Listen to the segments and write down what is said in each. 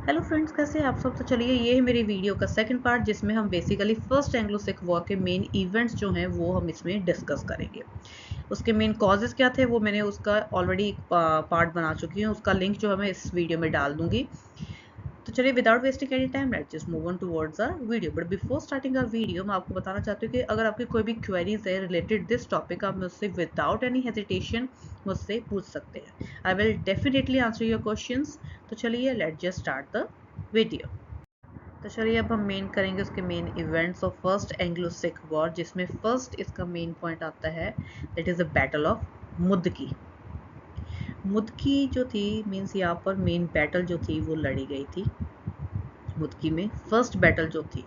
Hello friends, कैसे हैं आप सब। तो चलिए, ये है मेरी वीडियो का सेकंड पार्ट जिसमें हम basically first Anglo Sikh war के मेन इवेंट्स जो हैं वो हम इसमें डिस्कस करेंगे। उसके मेन कॉजेज़ क्या थे वो मैंने उसका ऑलरेडी एक पार्ट बना चुकी हूँ। उसका लिंक जो है मैं इस वीडियो में डाल दूँगी। तो चलिए, without wasting any time let's just move on towards our video. But before starting our video मैं आपको बताना चाहती हूँ कि अगर आपकी कोई भी क्वेरीज है रिलेटेड दिस टॉपिक, आप मुझसे विदाउट एनी हेजिटेशन मुझसे पूछ सकते हैं। आई will definitely answer your questions. तो चलिए, let's just start the video. तो चलिए, अब हम मेन करेंगे उसके main events of first Anglo Sikh war, जिसमें फर्स्ट इसका मेन पॉइंट आता है that is the battle of Mudki. Mudki जो थी मीन्स यहाँ पर मेन बैटल जो थी वो लड़ी गई थी मुदकी में। फर्स्ट बैटल जो थी,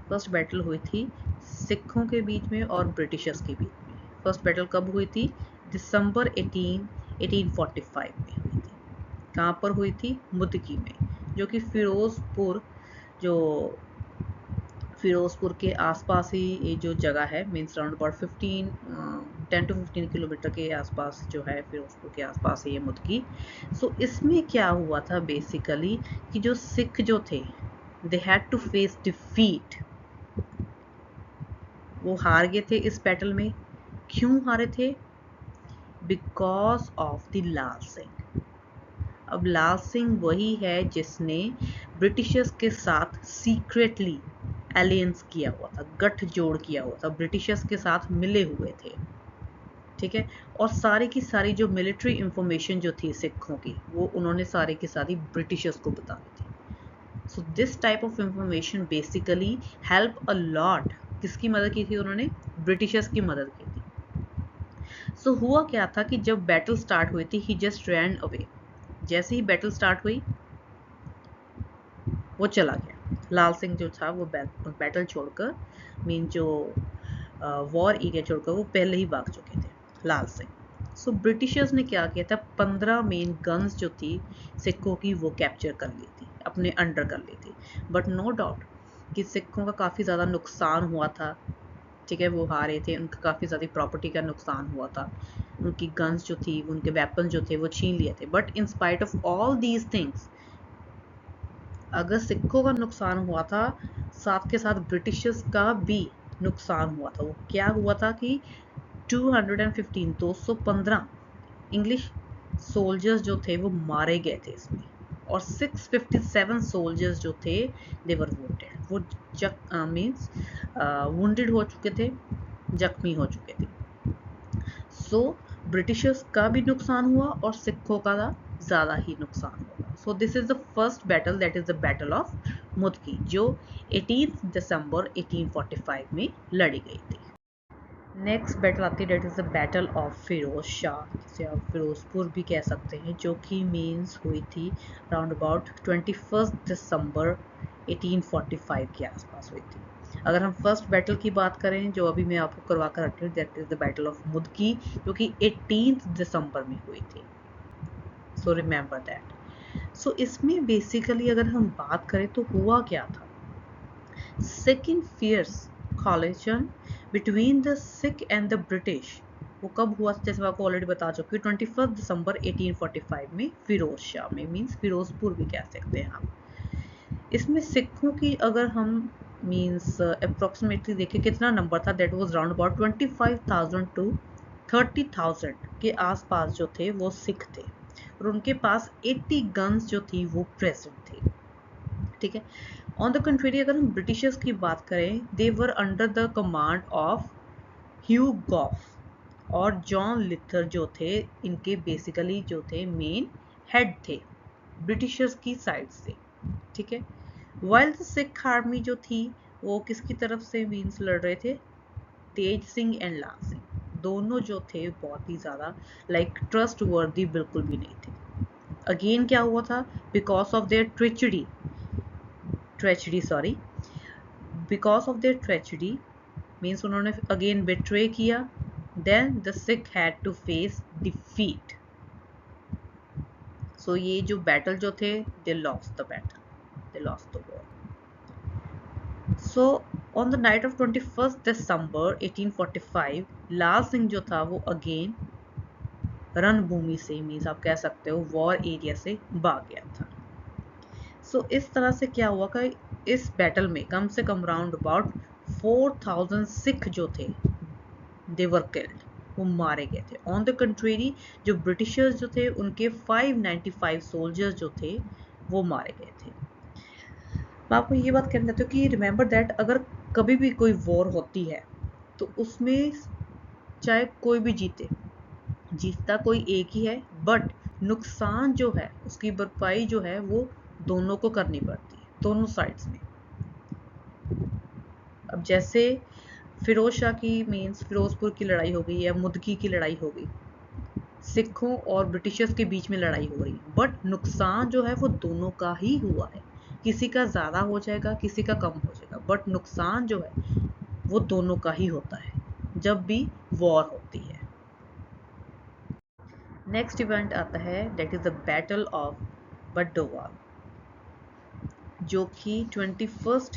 फर्स्ट बैटल हुई थी सिखों के बीच में और ब्रिटिशर्स के बीच में। फर्स्ट बैटल कब हुई थी? दिसंबर 1845 में हुई थी। कहाँ पर हुई थी? मुदकी में, जो कि फिरोजपुर के आसपास ही ये जो जगह है, means around about 10 to 15 kilometre के आसपास जो है, फिरोजपुर के आसपास है ये मुदकी। सो इसमें क्या हुआ था बेसिकली कि जो सिख जो थे they had to face defeat. वो हार गए थे इस बैटल में। क्यों हारे थे? Because of the Lal Singh. अब लाल सिंह वही है जिसने ब्रिटिशर्स के साथ सीक्रेटली एलियंस किया हुआ था, गठजोड़ किया हुआ था, ब्रिटिशर्स के साथ मिले हुए थे। ठीक है। और सारी की सारी जो मिलिट्री इंफॉर्मेशन जो थी सिखों की, वो उन्होंने सारी की सारी ब्रिटिशर्स को बता दी थी। So this type of information basically help a lot. किसकी मदद की थी उन्होंने? ब्रिटिशर्स की मदद की थी। सो हुआ क्या था कि जब बैटल स्टार्ट हुई थी, ही जस्ट रैन अवे। जैसे ही बैटल स्टार्ट हुई वो चला गया। लाल सिंह जो था वो बैटल छोड़कर, मीन जो वॉर एरिया छोड़कर वो पहले ही भाग चुके थे, लाल सिंह। सो ब्रिटिशर्स ने क्या किया था, 15 मेन गन्स जो थी सिखों की वो कैप्चर कर ली थी, अपने अंडर कर ली थी। बट नो डाउट कि सिखों का काफ़ी ज़्यादा नुकसान हुआ था। ठीक है, वो हारे थे, उनका काफ़ी ज़्यादा प्रॉपर्टी का नुकसान हुआ था, उनकी गन्स जो थी, उनके वेपन जो थे वो छीन लिए थे। But in spite of all these things, अगर सिखों का नुकसान हुआ था, साथ के साथ ब्रिटिशर्स का भी नुकसान हुआ था। वो क्या हुआ था कि 215 इंग्लिश सोल्जर्स जो थे वो मारे गए थे इसमें, और 657 सोल्जर्स जो थे दे वर वुंडेड। वो मीन्स वुंडेड हो चुके थे, जख्मी हो चुके थे। सो ब्रिटिशर्स का भी नुकसान हुआ और सिखों का ज़्यादा ही नुकसान हुआ। सो this is the first battle, that is the battle of Mudki, जो 18 दिसंबर 1845 में लड़ी गई थी। नेक्स्ट बैटल आती है, that is the battle of Firoz Shah, जिसे आप फिरोजपुर भी कह सकते हैं, जो कि मीन्स हुई थी अराउंड अबाउट 21 दिसंबर 1845 के आसपास हुई थी। अगर हम फर्स्ट बैटल की बात करें जो अभी मैं आपको करवा कर रखी हूँ, that is the battle of Mudki, जो कि 18 दिसंबर में हुई थी। So remember that. सो इसमें बेसिकली अगर हम बात करें तो हुआ क्या था, second fierce coalition between the Sikh and the British, वो कब हुआ था? जैसे मैं आपको ऑलरेडी बता चुकी हूँ, 21 दिसंबर 1845 में फिरोज शाह में, मीन्स फिरोजपुर भी कह सकते हैं आप। इसमें सिखों की अगर हम मीन्स अप्रोक्सीमेटली देखें कितना नंबर था, that was around about 25,000 to 30,000 के आसपास जो थे वो सिख थे, और उनके पास 80 गन्स जो थी वो प्रेजेंट थी। ठीक है। ऑन द कंट्री, अगर हम ब्रिटिशर्स की बात करें, they were under the command of Hugh Gough और जॉन लिथर जो थे, इनके बेसिकली जो थे मेन हेड थे ब्रिटिशर्स की साइड से। ठीक है। वाइल द सिख आर्मी जो थी वो किसकी तरफ से मीन्स लड़ रहे थे? तेज सिंह एंड लाल सिंह, दोनों जो थे बहुत ही ज़्यादा लाइक ट्रस्ट वर्दी बिल्कुल भी नहीं थे। अगेन क्या हुआ था? Because of their because of their treachery, means उन्होंने अगेन बिट्रे किया, then the Sikh had to face defeat. So ये जो बैटल जो थे, they lost the battle, they lost the war. So on the night of 21 December 1845, Lal Singh जो था वो again रणभूमि से, मीन्स आप कह सकते हो वॉर एरिया से भाग गया था। सो इस तरह से क्या हुआ कि इस बैटल में कम से कम राउंड अबाउट 4000 सिख जो थे दे वर किल्ड, वो मारे गए थे। ऑन द कंट्रेरी जो ब्रिटिशर्स जो थे उनके 595 सोल्जर्स जो थे वो मारे गए थे। मैं आपको ये बात कहना चाहती हूँ कि रिमेंबर दैट अगर कभी भी कोई वॉर होती है तो उसमें चाहे कोई भी जीते, जीतता कोई एक ही है, बट नुकसान जो है उसकी भरपाई जो है वो दोनों को करनी पड़ती है, दोनों साइड्स में। अब जैसे फिरोज शाह की मीन्स फिरोजपुर की लड़ाई हो गई या मुदकी की लड़ाई हो गई, सिखों और ब्रिटिशर्स के बीच में लड़ाई हो रही, बट नुकसान जो है वो दोनों का ही हुआ है। किसी का ज़्यादा हो जाएगा, किसी का कम हो जाएगा, बट नुकसान जो है वो दोनों का ही होता है जब भी वॉर होती है। नेक्स्ट इवेंट आता है that is the battle of Baddowal, जो कि 21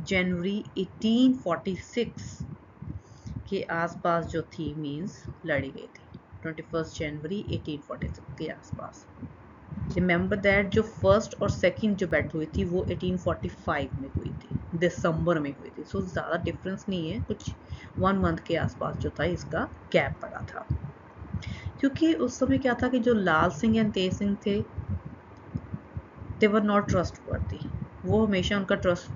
जनवरी 1846 के आसपास जो थी मीन्स लड़ी गई थी। 21 जनवरी 1846 के आसपास। रिमेंबर दैट जो फर्स्ट और सेकंड जो बैटल हुई थी वो 1845 में हुई थी, दिसंबर में हुई थी। सो ज़्यादा डिफरेंस नहीं है, कुछ 1 मंथ के आसपास जो था इसका गैप पड़ा था। क्योंकि उस समय क्या था कि जो लाल सिंह एंड तेज सिंह थे दे वर नॉट ट्रस्टवर्दी, वो हमेशा उनका ट्रस्ट,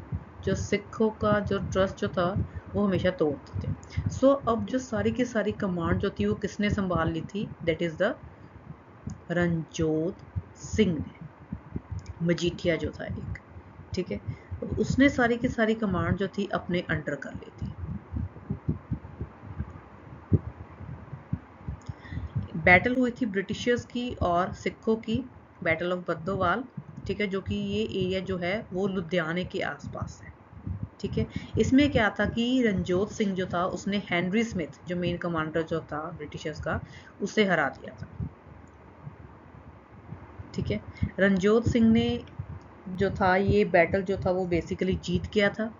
जो सिखों का जो ट्रस्ट जो था वो हमेशा तोड़ते थे। सो अब जो सारी की सारी कमांड जो थी वो किसने संभाल ली थी, that is the Ranjot Singh ने, मजीठिया जो था एक, ठीक है, तो उसने सारी की सारी कमांड जो थी अपने अंडर कर ली थी। बैटल हुई थी ब्रिटिशर्स की और सिखों की, बैटल ऑफ बद्दोवाल, ठीक है, जो कि ये एरिया जो है वो लुधियाने के आसपास है, ठीक है। इसमें क्या था कि रणजोत सिंह जो था उसने हेनरी स्मिथ जो मेन कमांडर जो था ब्रिटिशर्स का उसे हरा दिया था, ठीक है। रणजोत सिंह ने जो था ये बैटल जो था वो बेसिकली जीत गया था,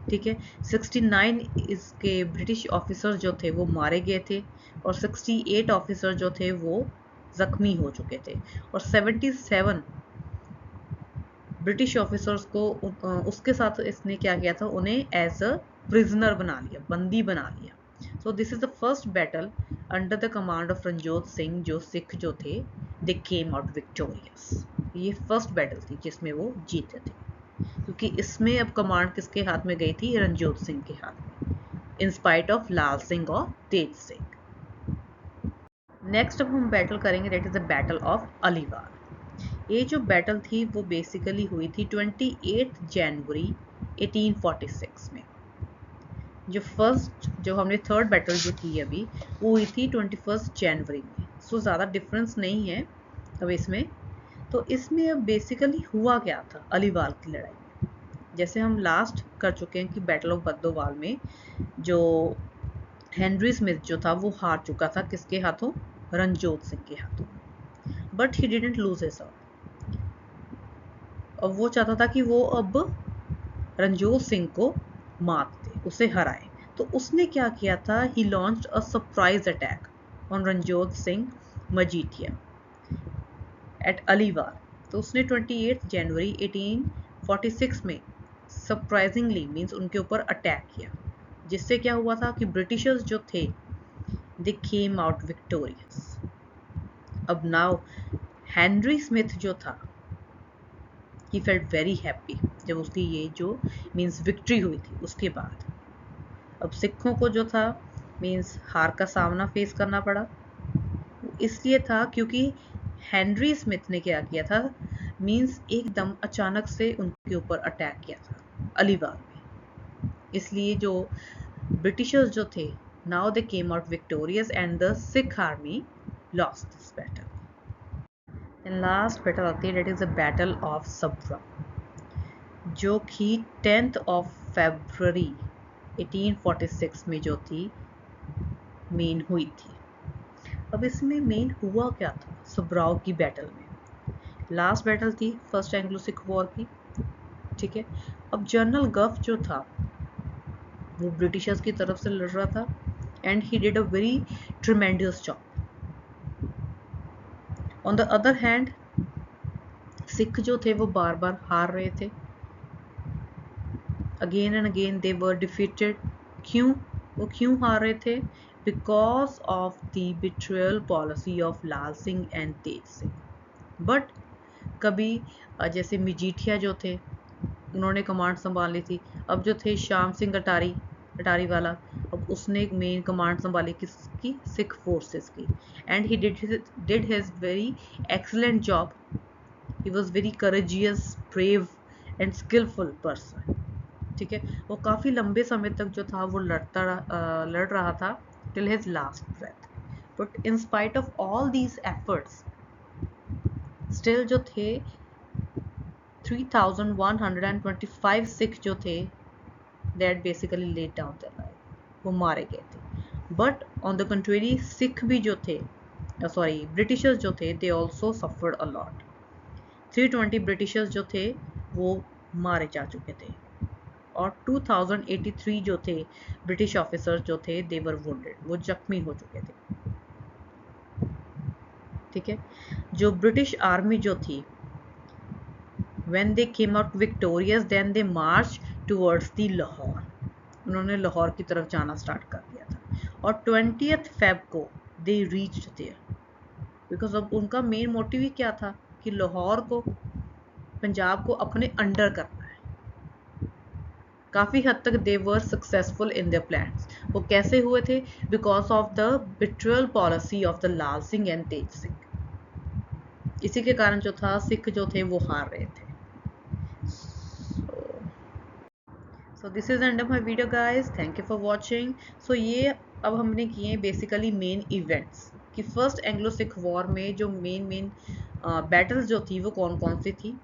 ठीक है। 69 इसके ब्रिटिश ऑफिसर्स जो थे वो मारे गए थे और 68 ऑफिसर जो थे वो जख्मी हो चुके थे और 77 ब्रिटिश ऑफिसर्स को उसके साथ इसने क्या किया था, उन्हें एज अ प्रिजनर बना लिया, बंदी बना लिया। सो this is the first battle under the command of Ranjot Singh, जो सिख जो थे दे केम आउट विक्टोरियस। ये फर्स्ट बैटल थी जिसमें वो जीते थे, क्योंकि इसमें अब कमांड किसके हाथ में गई थी, रणजोत सिंह के हाथ में, in spite of Lal Singh और तेज सिंह। नेक्स्ट अब हम बैटल करेंगे that is the battle of Aliwal. ये जो बैटल थी वो बेसिकली हुई थी 28 जनवरी 1846 में। जो हमने थर्ड बैटल जो की अभी वो हुई थी 21 जनवरी में। सो ज़्यादा डिफरेंस नहीं है अब इसमें। तो इसमें अब बेसिकली हुआ क्या था अलीवाल की लड़ाई में, जैसे हम लास्ट कर चुके हैं कि बैटल ऑफ बद्दोवाल में जो हेनरी स्मिथ जो था वो हार चुका था किसके हाथों, रणजोत सिंह के हाथों, but he didn't lose his heart. और वो चाहता था कि वो अब रणजोत सिंह को मात दे, उसे हराए। तो उसने क्या किया था, he launched a surprise attack on Ranjodh Singh Majithia at Aliwal. तो उसने 28 जनवरी 1846 में सरप्राइजिंगली मीन्स उनके ऊपर अटैक किया, जिससे क्या हुआ था कि ब्रिटिशर्स जो थे दे केम आउट विक्टोरियस। अब नाउ हेनरी स्मिथ जो था ही फेल्ट वेरी हैप्पी जब उसकी ये जो मीन्स विक्ट्री हुई थी उसके बाद। अब सिखों को जो था मीन्स हार का सामना फेस करना पड़ा, इसलिए था क्योंकि हेनरी स्मिथ ने क्या किया था, मीन्स एकदम अचानक से उनके ऊपर अटैक किया था अलीवार में। इसलिए जो ब्रिटिशर्स जो थे now they came out victorious and the Sikh army lost this battle. And last battle आती है that is the battle of Sobraon, जो कि 10th ऑफ फरवरी 1846 में जो थी मेन हुई थी। अब इसमें मेन हुआ क्या था सब्राव की बैटल में, लास्ट बैटल थी फर्स्ट एंग्लो सिख वॉर की, ठीक है। अब जनरल गफ जो था वो ब्रिटिशर्स की तरफ से लड़ रहा था and he did a very tremendous job. On the other hand Sikh जो थे वो बार बार हार रहे थे, again and again they were defeated. वो क्यों हार रहे थे? Because of the betrayal policy of Lal Singh and Tej Singh. But कभी जैसे मजीठिया जो थे उन्होंने कमांड संभाल ली थी। अब जो थे श्याम सिंह अटारी वाला, अब उसने एक मेन कमांड संभाली किसकी? सिख फोर्सेस की। And he did his very excellent job. He was very courageous, brave and skillful person. ठीक है, वो काफ़ी लंबे समय तक जो था वो लड़ रहा था till his last breath. But in spite of all these efforts still जो थे 3125 सिख जो थे that basically laid down their life, वो मारे गए थे। But on the contrary Sikh भी जो थे, सॉरी ब्रिटिशर्स जो थे, they also suffered a lot. 320 Britishers जो थे वो मारे जा चुके थे और 2083 जो थे ब्रिटिश ऑफिसर्स जो थे दे वर वुंडेड, वो जख्मी हो चुके थे। ठीक है, जो ब्रिटिश आर्मी जो थी when they came out victorious then they marched towards the Lahore, उन्होंने लाहौर की तरफ जाना स्टार्ट कर दिया था। और 20th Feb को they reached there because अब उनका मेन मोटिव ही क्या था कि लाहौर को, पंजाब को अपने अंडर करना है। काफ़ी हद तक they were successful in their plans. वो कैसे हुए थे? Because of the betrayal policy of the Lal Singh and Tej Singh. इसी के कारण जो था सिख जो थे वो हार रहे थे। So this is end of my video guys, thank you for watching. सो ये अब हमने किए बेसिकली मेन इवेंट्स कि फर्स्ट एंग्लो सिख वॉर में जो मेन बैटल्स जो थी वो कौन कौन सी थी।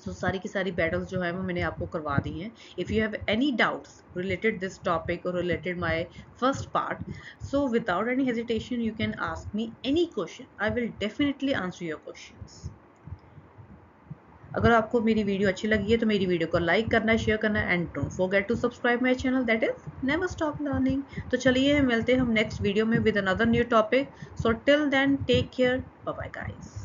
सो सारी की सारी बैटल्स जो है वो मैंने आपको करवा दी हैं। If you have any doubts related this topic और related my first part, so without any hesitation you can ask me any question, I will definitely answer your questions. अगर आपको मेरी वीडियो अच्छी लगी है तो मेरी वीडियो को लाइक करना, शेयर करना and don't forget to subscribe my channel, that is never stop learning. तो चलिए मिलते हैं हम नेक्स्ट वीडियो में with another new topic. So till then take care, bye bye guys.